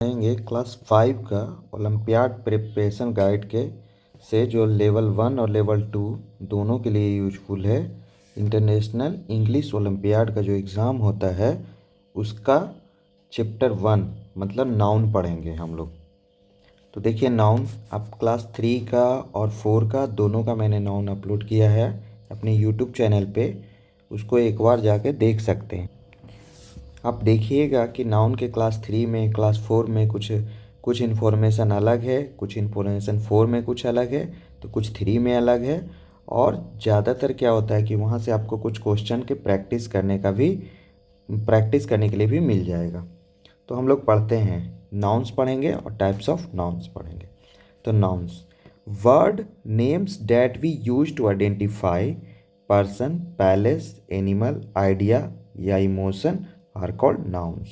रहेंगे क्लास 5 का olympiad preparation guide के से जो लेवल 1 और लेवल 2 दोनों के लिए यूजफुल है। इंटरनेशनल इंग्लिश ओलंपियाड का जो एग्ज़ाम होता है उसका चैप्टर 1 मतलब नाउन पढ़ेंगे हम लोग। तो देखिए नाउन आप क्लास 3 का और 4 का दोनों का मैंने नाउन अपलोड किया है अपने यूट्यूब चैनल पे, उसको एक बार जाके देख सकते हैं। आप देखिएगा कि नाउन के क्लास 3 में क्लास 4 में कुछ इन्फॉर्मेशन अलग है, कुछ इन्फॉर्मेशन 4 में कुछ अलग है, तो कुछ 3 में अलग है। और ज़्यादातर क्या होता है कि वहाँ से आपको कुछ क्वेश्चन के प्रैक्टिस करने के लिए भी मिल जाएगा। तो हम लोग पढ़ते हैं, नाउन्स पढ़ेंगे और टाइप्स ऑफ नाउन्स पढ़ेंगे। तो nouns, word names that we use to identify person, place, animal, idea या इमोशन आर कॉल्ड नाउन्स।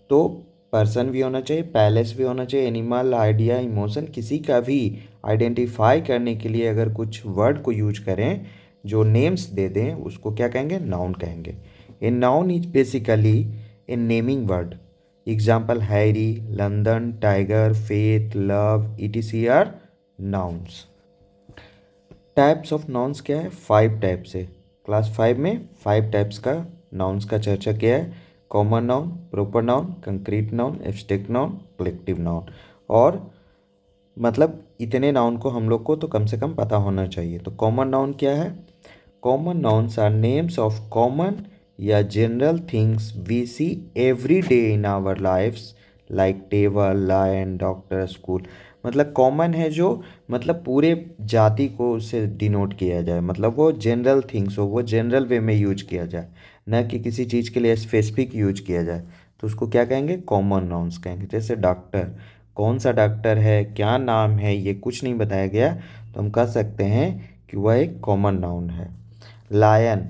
तो पर्सन भी होना चाहिए, पैलेस भी होना चाहिए, एनिमल, आइडिया, इमोशन, किसी का भी आइडेंटिफाई करने के लिए अगर कुछ वर्ड को यूज करें जो नेम्स दे दें उसको क्या कहेंगे? नाउन कहेंगे। A noun is basically a naming word. Example Harry, London, tiger, faith, love, etc are nouns. Types of nouns क्या है? 5 टाइप्स है। क्लास 5 में 5 टाइप्स का नाउन्स का चर्चा किया है। Common noun, proper noun, concrete noun, abstract noun, collective noun. और मतलब इतने नाउन को हम लोग को तो कम से कम पता होना चाहिए। तो कॉमन नाउन क्या है? Common nouns are names of common या general things we see every day in our lifes like table, lion, doctor, school. मतलब कॉमन है जो मतलब पूरे जाति को उससे डिनोट किया जाए, मतलब वो जनरल थिंग्स हो, वो जनरल वे में यूज किया जाए, न कि किसी चीज़ के लिए स्पेसिफिक यूज किया जाए। तो उसको क्या कहेंगे? कॉमन नाउन्स कहेंगे। जैसे डॉक्टर, कौन सा डॉक्टर है, क्या नाम है, ये कुछ नहीं बताया गया, तो हम कह सकते हैं कि वह एक कॉमन नाउन है। लायन,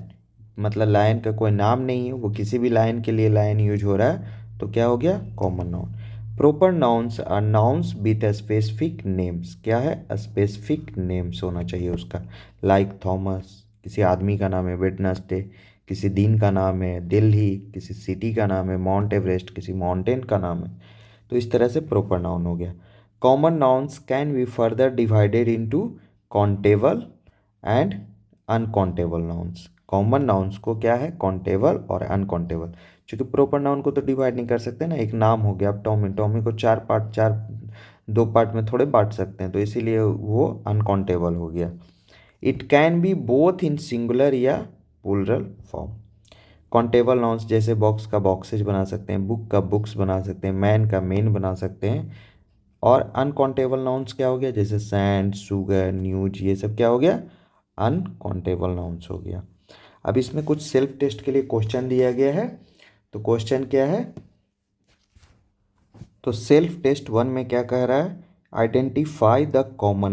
मतलब लायन का कोई नाम नहीं है, वो किसी भी लायन के लिए लायन यूज हो रहा है, तो क्या हो गया? Common noun. Proper nouns are nouns with specific names. क्या है? स्पेसिफिक नेम्स होना चाहिए उसका। लाइक थॉमस, किसी आदमी का नाम है। वेडनेसडे, किसी दिन का नाम है। दिल्ली, किसी सिटी का नाम है। माउंट एवरेस्ट, किसी माउंटेन का नाम है। तो इस तरह से प्रॉपर नाउन हो गया। Common nouns can be further divided into countable and uncountable nouns. Common nouns को क्या है? काउंटेबल और अनकाउंटेबल। क्योंकि प्रॉपर नाउन को तो डिवाइड नहीं कर सकते ना। एक नाम हो गया, अब टॉमी, टॉमी को 2 पार्ट में थोड़े बांट सकते हैं, तो इसीलिए वो अनकाउंटेबल हो गया। It can be both in singular या प्लूरल फॉर्म। काउंटेबल नाउन्स जैसे बॉक्स का बॉक्सेज बना सकते हैं, बुक का बुक्स बना सकते हैं, मैन का मेन बना सकते हैं। और अनकाउंटेबल नाउन्स क्या हो गया? जैसे सैंड, शुगर, न्यूज, ये सब क्या हो गया? अनकाउंटेबल नाउन्स हो गया। अब इसमें कुछ सेल्फ टेस्ट के लिए क्वेश्चन दिया गया है। तो क्वेश्चन क्या है? तो सेल्फ टेस्ट 1 में क्या कह रहा है? Identify the common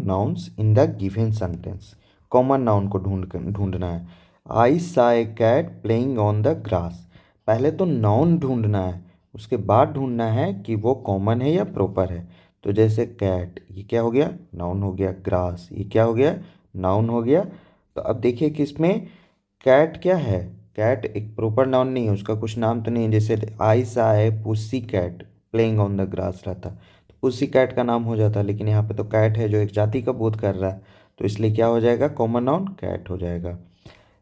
nouns in the given sentence. Common noun को ढूंढना है। I saw a cat playing on the grass. पहले तो नाउन ढूंढना है, उसके बाद ढूंढना है कि वो कॉमन है या प्रॉपर है। तो जैसे कैट, ये क्या हो गया? नाउन हो गया। ग्रास, ये क्या हो गया? नाउन हो गया। तो अब देखिए कि इसमें कैट क्या है? कैट एक प्रॉपर नाउन नहीं है, उसका कुछ नाम तो नहीं है। जैसे आई सा है pussy cat playing on the grass रहता, तो पुसी कैट का नाम हो जाता, लेकिन यहाँ पे तो कैट है जो एक जाति का बोध कर रहा है, तो इसलिए क्या हो जाएगा? कॉमन नाउन कैट हो जाएगा।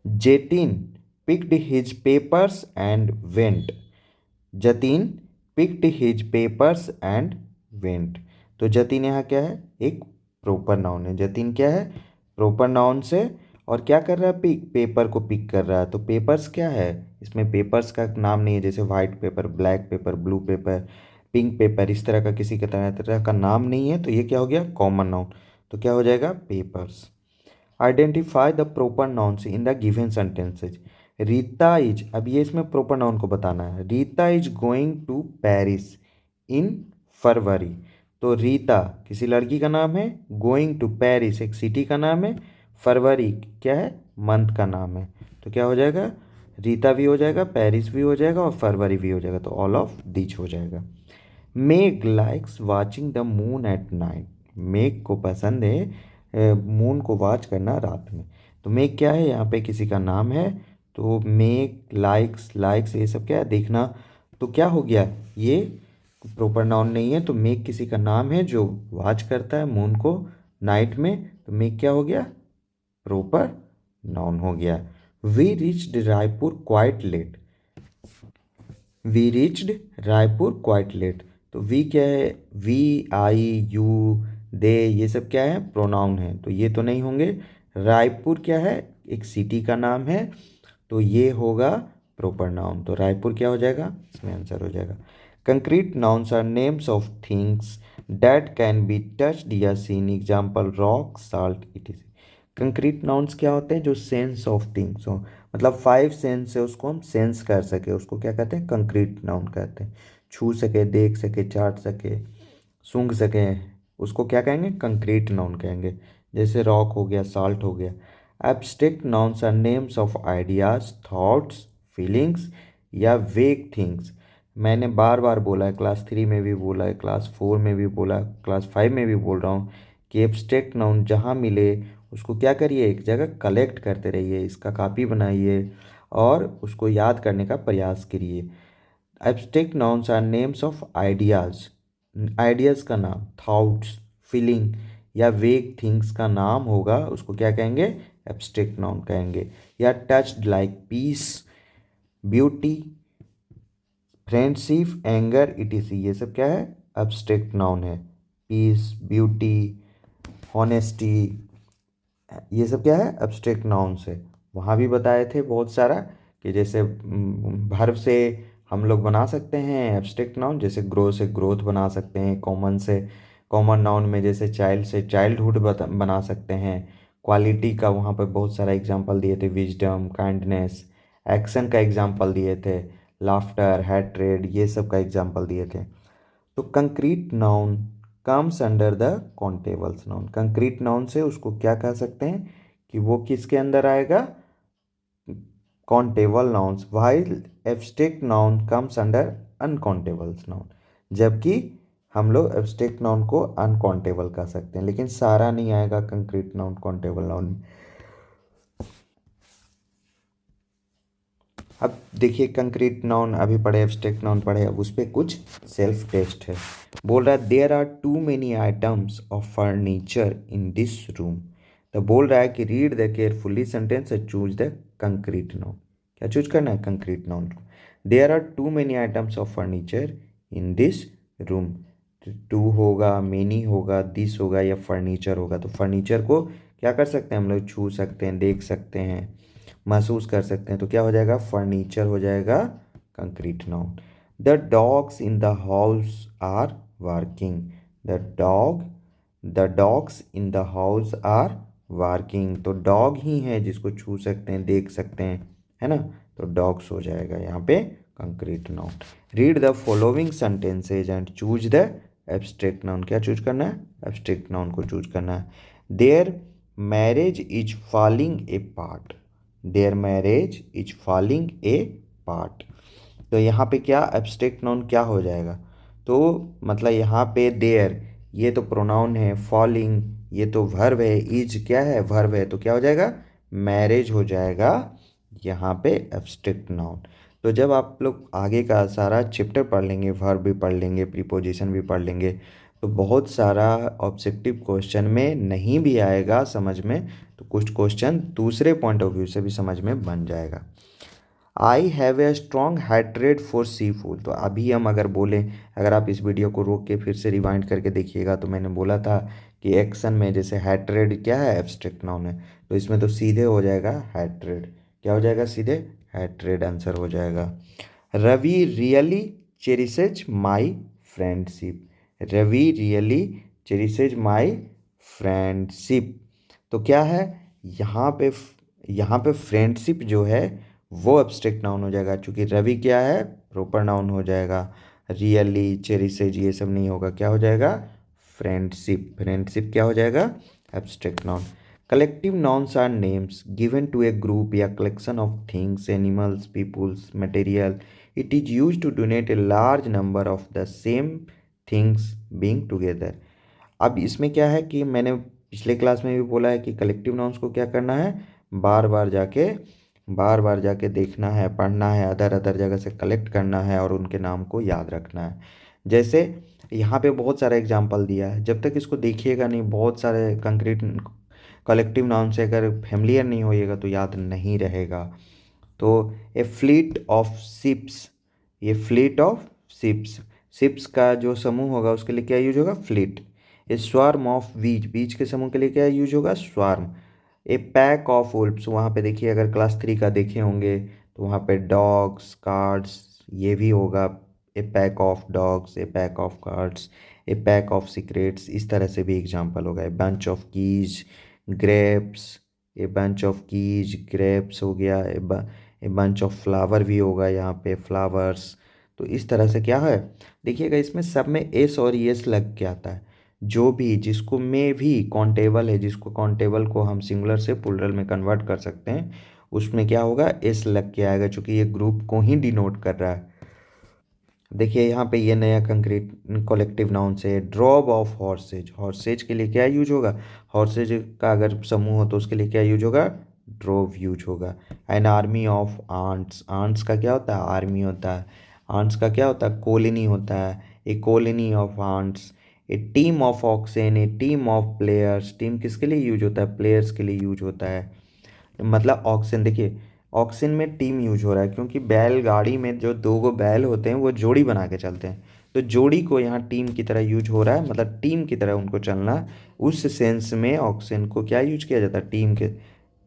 Zeatin picked his papers and went. Jatin picked his papers and went. तो जतिन यहाँ क्या है? एक प्रॉपर नाउन है। जतिन क्या है? प्रॉपर नाउन से, और क्या कर रहा है? पिक, पेपर को पिक कर रहा है। तो पेपर्स क्या है? इसमें पेपर्स का नाम नहीं है, जैसे white paper, black pepper, blue paper, pink paper, इस तरह का किसी का तरह तरह का नाम नहीं है, तो ये क्या हो गया? Common noun. तो क्या हो जाएगा? Papers. Identify the proper nouns in the given sentences. Rita is, अब ये इसमें प्रॉपर नाउन को बताना है। Rita is going to Paris in February. तो रीता किसी लड़की का नाम है, गोइंग टू पेरिस एक सिटी का नाम है, फरवरी क्या है? मंथ का नाम है। तो क्या हो जाएगा? रीता भी हो जाएगा, पेरिस भी हो जाएगा और फरवरी भी हो जाएगा, तो ऑल ऑफ दीज हो जाएगा। Meg likes watching the moon at night. Meg को पसंद है मून को वॉच करना रात में। तो मेग क्या है? यहाँ पे किसी का नाम है, तो मेग, लाइक्स, लाइक्स ये सब क्या है? देखना। तो क्या हो गया? ये प्रॉपर नाउन नहीं है। तो मेक किसी का नाम है जो वॉच करता है मून को नाइट में, तो मेक क्या हो गया, प्रॉपर नाउन हो गया। We reached Raipur quite late, we reached Raipur quite late. तो वी क्या है, वी, आई, यू, दे, ये सब क्या है, प्रोनाउन है, तो ये तो नहीं होंगे। रायपुर क्या है, एक सिटी का नाम है, तो ये होगा प्रॉपर नाउन। तो रायपुर क्या हो जाएगा, इसमें आंसर हो जाएगा। Concrete nouns are names of things that can be touched या seen, example rock, salt, it. Concrete nouns क्या होते हैं, जो सेंस ऑफ थिंग्स हो, मतलब फाइव सेंस है उसको हम सेंस कर सके, उसको क्या कहते हैं, कंक्रीट नाउन कहते हैं। छू सके, देख सके, चाट सके, सूंघ सके, उसको क्या कहेंगे, कंक्रीट नाउन कहेंगे। जैसे रॉक हो गया, साल्ट हो गया। Abstract nouns are names of ideas, thoughts, feelings या वेग थिंग्स। मैंने बार बार बोला है, क्लास 3 में भी बोला है, क्लास 4 में भी बोला, क्लास 5 में भी बोल रहा हूँ कि एब्स्ट्रैक्ट नाउन जहाँ मिले उसको क्या करिए, एक जगह कलेक्ट करते रहिए, इसका कॉपी बनाइए और उसको याद करने का प्रयास करिए। Abstract nouns are names of ideas, ideas का नाम, थॉट्स, फीलिंग या वेग थिंग्स का नाम होगा, उसको क्या कहेंगे, एब्स्ट्रैक्ट नाउन कहेंगे। या touched like peace, beauty, friendship, anger, etc, ये सब क्या है, एब्स्ट्रैक्ट नाउन है। पीस, ब्यूटी, हॉनेस्टी, ये सब क्या है, एब्स्ट्रैक्ट नाउन्स है। वहाँ भी बताए थे बहुत सारा कि जैसे वर्ब से हम लोग बना सकते हैं एब्स्ट्रैक्ट नाउन, जैसे ग्रो से ग्रोथ बना सकते हैं, कॉमन से कॉमन नाउन में जैसे चाइल्ड से चाइल्डहुड बना सकते हैं। क्वालिटी का वहाँ पर बहुत सारा एग्जांपल दिए थे, विजडम, काइंडनेस। एक्शन का एग्जांपल दिए थे, लाफ्टर, हैट्रेड, ये सब का एग्जांपल दिए थे। तो concrete noun comes under the countables noun. Concrete noun से उसको क्या कह सकते हैं कि वो किसके अंदर आएगा, countable nouns, while abstract noun comes under uncountables noun. जबकि हम लोग एब्स्ट्रैक्ट नाउन को अनकॉन्टेबल कह सकते हैं, लेकिन सारा नहीं आएगा कंक्रीट नाउन कॉन्टेबल नाउन में। अब देखिए कंक्रीट नाउन अभी पढ़े, एब्स्ट्रैक्ट नाउन पढ़े, अब उस पर कुछ सेल्फ टेस्ट है। बोल रहा है there are too many items of furniture in this room. तो बोल रहा है कि रीड द केयरफुली सेंटेंस और चूज द कंक्रीट नाउन। क्या चूज करना है, कंक्रीट नाउन को। There are too many items of furniture in this room. Too होगा, मेनी होगा, दिस होगा या फर्नीचर होगा। तो फर्नीचर को क्या कर सकते हैं हम लोग, छू सकते हैं, देख सकते हैं, महसूस कर सकते हैं, तो क्या हो जाएगा, फर्नीचर हो जाएगा concrete noun. The dogs in the house are working. The dog, the dogs in the house are working. तो डॉग ही है जिसको छू सकते हैं, देख सकते हैं, है ना, तो डॉग्स हो जाएगा यहाँ पे concrete noun. Read the following sentences and choose the abstract noun. क्या चूज करना है, एब्स्ट्रैक्ट नाउन को चूज करना है। There marriage is falling A part. There marriage is falling A part. तो यहाँ पे क्या एब्स्ट्रैक्ट नाउन क्या हो जाएगा, तो मतलब यहाँ पे देयर ये तो प्रोनाउन है, फॉलिंग ये तो वर्ब है, इज क्या है, वर्ब है, तो क्या हो जाएगा, मैरिज हो जाएगा यहाँ पे एब्स्ट्रैक्ट नाउन। तो जब आप लोग आगे का सारा चैप्टर पढ़ लेंगे, वर्ब भी पढ़ लेंगे, प्रीपोजिशन भी पढ़ लेंगे, तो बहुत सारा ऑब्जेक्टिव क्वेश्चन में नहीं भी आएगा समझ में, तो कुछ क्वेश्चन दूसरे पॉइंट ऑफ व्यू से भी समझ में बन जाएगा। I have a strong hatred for sea food. तो अभी हम अगर बोलें, अगर आप इस वीडियो को रोक के फिर से रिवाइंड करके देखिएगा, तो मैंने बोला था कि एक्शन में जैसे हैट्रेड क्या है, एब्स्ट्रैक्ट नाउन है, तो इसमें तो सीधे हो जाएगा हैट्रेड। क्या हो जाएगा, सीधे हैट्रेड आंसर हो जाएगा। रवि रियली चेरिसेज माई फ्रेंडशिप। रवि रियली चेरिसेज माई फ्रेंडशिप। तो क्या है, यहाँ पे यहाँ पे फ्रेंडशिप जो है वो एब्स्ट्रैक्ट नाउन हो जाएगा, क्योंकि रवि क्या है, प्रॉपर नाउन हो जाएगा। रियली, चेरिसेज ये सब नहीं होगा, क्या हो जाएगा, फ्रेंडशिप। फ्रेंडशिप क्या हो जाएगा, abstract noun. Collective nouns are names given to a group या collection of things, animals, peoples, material. It is use to donate a large number of the same things being together. अब इसमें क्या है कि मैंने पिछले क्लास में भी बोला है कि कलेक्टिव नाउन्स को क्या करना है, बार बार जाके बार बार जाके देखना है, पढ़ना है, अदर अदर जगह से कलेक्ट करना है और उनके नाम को याद रखना है। जैसे यहाँ पे बहुत सारा एग्जांपल दिया है, जब तक इसको देखिएगा नहीं, बहुत सारे कंक्रीट कलेक्टिव नाउन से अगर फेमिलियर नहीं होइएगा तो याद नहीं रहेगा। तो ए फ्लीट ऑफ शिप्स, ये फ्लीट ऑफ शिप्स, शिप्स का जो समूह होगा उसके लिए क्या यूज होगा, फ्लीट। ए स्वार्म ऑफ बीज, बीज के समूह के लिए क्या यूज होगा, swarm. A pack of wolves, वहाँ पे देखिए अगर क्लास 3 का देखे होंगे तो वहाँ पे डॉग्स, कार्ड्स, ये भी होगा। A pack of dogs, a pack of cards, a pack of secrets, इस तरह से भी एग्जाम्पल होगा। A bunch of keys, grapes, a bunch of keys grapes हो गया। ए बंच ऑफ फ्लावर भी होगा यहाँ पे, फ्लावर्स। तो इस तरह से क्या है, देखिएगा इसमें सब में एस और यस लग के आता है। जो भी जिसको में भी काउंटेबल है, जिसको काउंटेबल को हम सिंगुलर से प्लुरल में कन्वर्ट कर सकते हैं, उसमें क्या होगा, एस लग के आएगा, क्योंकि ये ग्रुप को ही डिनोट कर रहा है। देखिए यहाँ पे ये नया कंक्रीट कलेक्टिव नाउन से ड्रॉब ऑफ हॉर्सेज, हॉर्सेज के लिए क्या यूज होगा, हॉर्सेज का अगर समूह हो तो उसके लिए क्या यूज होगा, ड्रॉव यूज होगा। An army of ants, ants का क्या होता है, आर्मी होता है। आंट्स का क्या होता है, कॉलोनी होता है। A colony of ants. A team of oxen, a team of players, team किसके लिए यूज होता है, प्लेयर्स के लिए यूज होता है। मतलब ऑक्सन, देखिए ऑक्सन में टीम यूज हो रहा है, क्योंकि बैलगाड़ी में जो दो गो बैल होते हैं वो जोड़ी बना के चलते हैं, तो जोड़ी को यहाँ टीम की तरह यूज हो रहा है, मतलब टीम की तरह उनको चलना। उस सेंस में ऑक्सन को क्या यूज किया जाता है,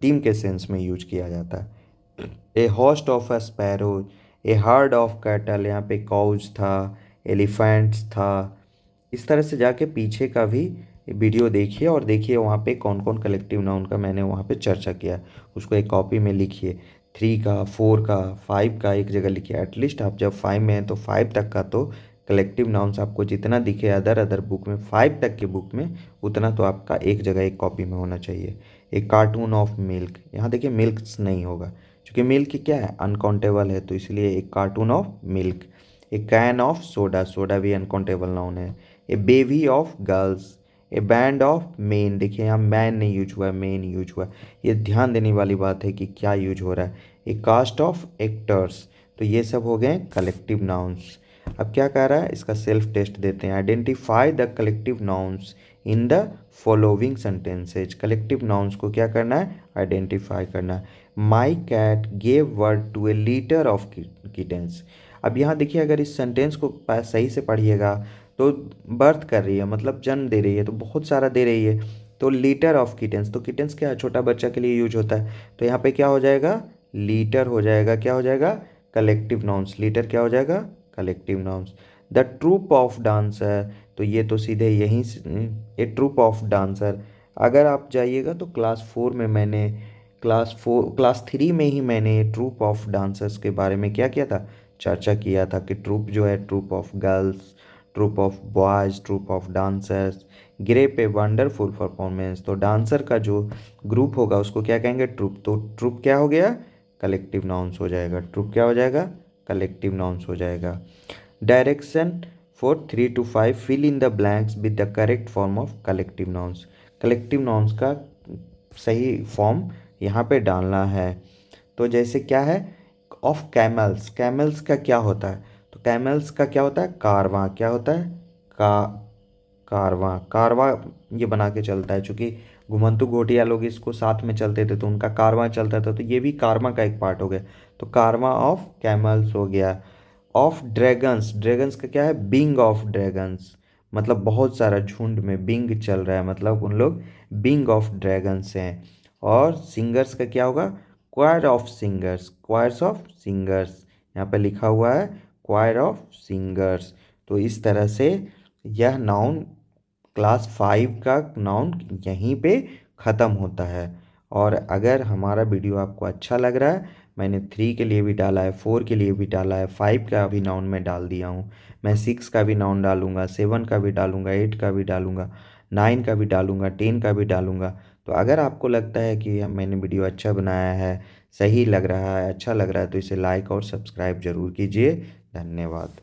टीम के सेंस में यूज किया जाता है। A host of a sparrow, a herd of cattle, यहाँ पे काउज था, एलिफेंट्स था। इस तरह से जाके पीछे का भी वीडियो देखिए और देखिए वहाँ पे कौन कौन कलेक्टिव नाउन का मैंने वहाँ पे चर्चा किया, उसको एक कॉपी में लिखिए। 3 का, 4 का, 5 का एक जगह लिखिए। एटलीस्ट आप जब 5 में हैं तो 5 तक का तो कलेक्टिव नाउन्स आपको जितना दिखे अदर अदर बुक में, 5 तक के बुक में, उतना तो आपका एक जगह एक कॉपी में होना चाहिए। एक कार्टून ऑफ मिल्क, यहाँ देखिए मिल्क्स नहीं होगा, क्योंकि मिल्क क्या है, अनकाउंटेबल है, तो इसलिए एक carton of milk. A can of soda, soda भी अनकाउंटेबल नाउन है। A baby of girls, a band of men, देखिए यहाँ मैन नहीं यूज हुआ है, मेन यूज हुआ है। ये ध्यान देने वाली बात है कि क्या यूज हो रहा है। ए कास्ट ऑफ एक्टर्स, तो ये सब हो गए कलेक्टिव नाउन्स। अब क्या कह रहा है, इसका सेल्फ टेस्ट देते हैं। Identify the collective nouns in the following sentences, collective nouns को क्या करना है, आइडेंटिफाई करना है। My cat gave word to a litter of kittens. अब यहाँ देखिए अगर इस सेंटेंस को सही से पढ़िएगा तो बर्थ कर रही है, मतलब जन्म दे रही है, तो बहुत सारा दे रही है। तो लीटर ऑफ किटेंस, तो किटेंस क्या है, छोटा बच्चा के लिए यूज होता है, तो यहाँ पे क्या हो जाएगा, लीटर हो जाएगा, क्या हो जाएगा, कलेक्टिव नाउन्स। लीटर क्या हो जाएगा, collective nouns. The troupe of dancer, तो ये तो सीधे यहीं से, ए ट्रूप ऑफ डांसर। अगर आप जाइएगा तो क्लास 3 में ही मैंने ट्रूप ऑफ डांसर्स के बारे में क्या किया था, चर्चा किया था कि ट्रूप जो है, troupe of girls, troupe of boys, troupe of dancers, ग्रेप ए वंडरफुल परफॉर्मेंस। तो डांसर का जो ग्रुप होगा उसको क्या कहेंगे, ट्रूप। तो ट्रूप क्या हो गया, कलेक्टिव नाउन्स हो जाएगा। ट्रूप क्या हो जाएगा, कलेक्टिव नाउन्स हो जाएगा। Direction for 3 to 5, fill in the blanks with the correct form of collective nouns. Collective nouns का सही फॉर्म यहाँ पे डालना है। तो जैसे क्या है, ऑफ कैमल्स, कैमल्स का क्या होता है, तो कैमल्स का क्या होता है, कारवां। क्या होता है, का कारवां, कारवां ये बना के चलता है, चूँकि घुमंतू घोटिया लोग इसको साथ में चलते थे तो उनका कारवां चलता था, तो ये भी कारवां का एक पार्ट हो गया। तो कारवां ऑफ कैमल्स हो गया। ऑफ ड्रैगन्स, ड्रैगन्स का क्या है, बिंग ऑफ ड्रैगन्स, मतलब बहुत सारा झुंड में बिंग चल रहा है, मतलब उन लोग बिंग ऑफ ड्रैगन्स हैं। और सिंगर्स का क्या होगा, choir of singers, choirs of singers, यहाँ पे लिखा हुआ है क्वायर ऑफ सिंगर्स। तो इस तरह से यह नाउन क्लास 5 का नाउन यहीं पे ख़त्म होता है। और अगर हमारा वीडियो आपको अच्छा लग रहा है, मैंने 3 के लिए भी डाला है, 4 के लिए भी डाला है, 5 का भी नाउन मैं डाल दिया हूँ। मैं 6 का भी नाउन डालूंगा, 7 का भी डालूंगा, 8 का भी डालूंगा, 9 का भी डालूंगा, 10 का भी डालूंगा। तो अगर आपको लगता है कि मैंने वीडियो अच्छा बनाया है, सही लग रहा है, अच्छा लग रहा है, तो इसे लाइक और सब्सक्राइब ज़रूर कीजिए। धन्यवाद।